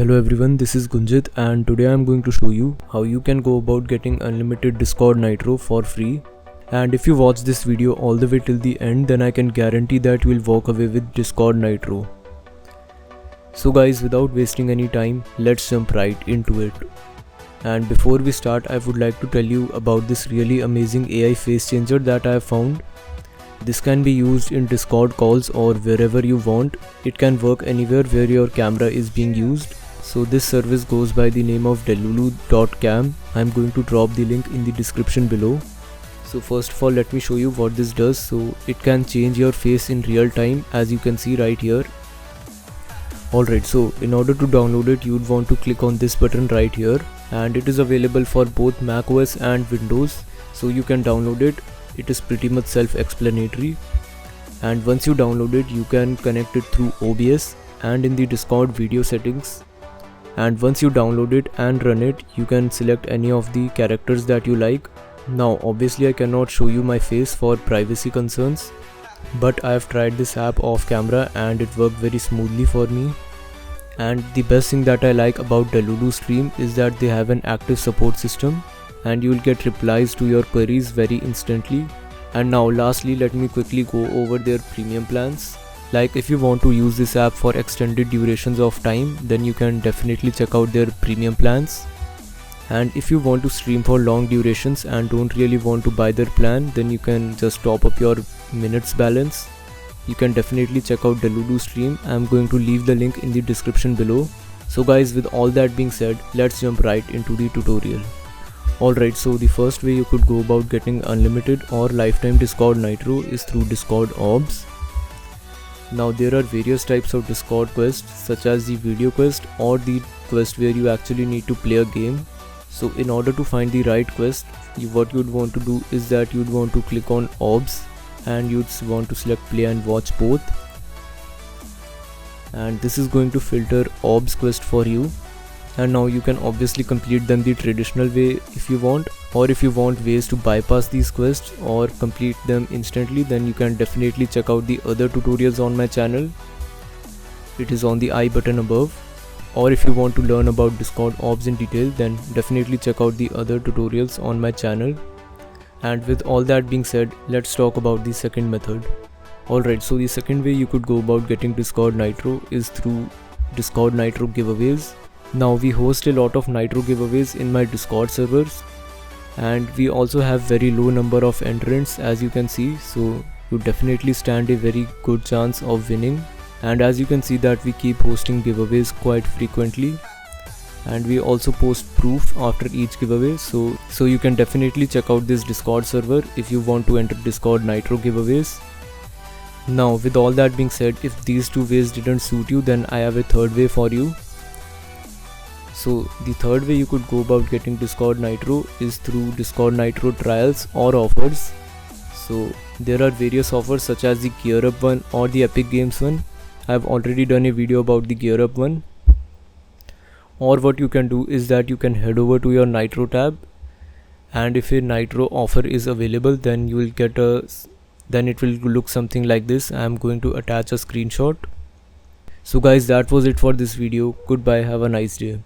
Hello everyone, this is Gunjit and today I am going to show you how you can go about getting unlimited Discord Nitro for free. And if you watch this video all the way till the end, then I can guarantee that you will walk away with Discord Nitro. So guys, without wasting any time, let's jump right into it. And before we start, I would like to tell you about this really amazing AI face changer that I have found. This can be used in Discord calls or wherever you want. It can work anywhere where your camera is being used. So this service goes by the name of DeluluCam. I'm going to drop the link in the description below. So first of all, let me show you what this does. So it can change your face in real time, as you can see right here. Alright, so in order to download it, you'd want to click on this button right here, and it is available for both macOS and Windows. So you can download it. It is pretty much self-explanatory, and once you download it, you can connect it through OBS and in the Discord video settings. And once you download it and run it, you can select any of the characters that you like. Now obviously I cannot show you my face for privacy concerns, but I have tried this app off camera and it worked very smoothly for me. And the best thing that I like about DeluluStream is that they have an active support system, and you will get replies to your queries very instantly. And now lastly, let me quickly go over their premium plans. Like, if you want to use this app for extended durations of time, then you can definitely check out their premium plans. And if you want to stream for long durations and don't really want to buy their plan, then you can just top up your minutes balance. You can definitely check out DeluluStream. I'm going to leave the link in the description below. So guys, with all that being said, let's jump right into the tutorial. Alright, so the first way you could go about getting unlimited or lifetime Discord Nitro is through Discord Orbs. Now there are various types of Discord quests, such as the video quest or the quest where you actually need to play a game. So in order to find the right quest, what you'd want to do is that you'd want to click on Orbs and you'd want to select play and watch both. And this is going to filter Orbs quest for you. And now you can obviously complete them the traditional way if you want, or if you want ways to bypass these quests or complete them instantly, then you can definitely check out the other tutorials on my channel. It is on the I button above. Or if you want to learn about Discord Orbs in detail, then definitely check out the other tutorials on my channel. And with all that being said, let's talk about the second method. Alright, so the second way you could go about getting Discord Nitro is through Discord Nitro giveaways. Now we host a lot of Nitro giveaways in my Discord servers, and we also have very low number of entrants, as you can see, so you definitely stand a very good chance of winning. And as you can see that we keep hosting giveaways quite frequently, and we also post proof after each giveaway, so you can definitely check out this Discord server if you want to enter Discord Nitro giveaways. Now with all that being said, if these two ways didn't suit you, then I have a third way for you. So the third way you could go about getting Discord Nitro is through Discord Nitro trials or offers. So there are various offers such as the Gear Up one or the Epic Games one. I have already done a video about the Gear Up one. Or what you can do is that you can head over to your Nitro tab, and if a Nitro offer is available, then you will get then it will look something like this. I am going to attach a screenshot. So guys, that was it for this video. Goodbye, have a nice day.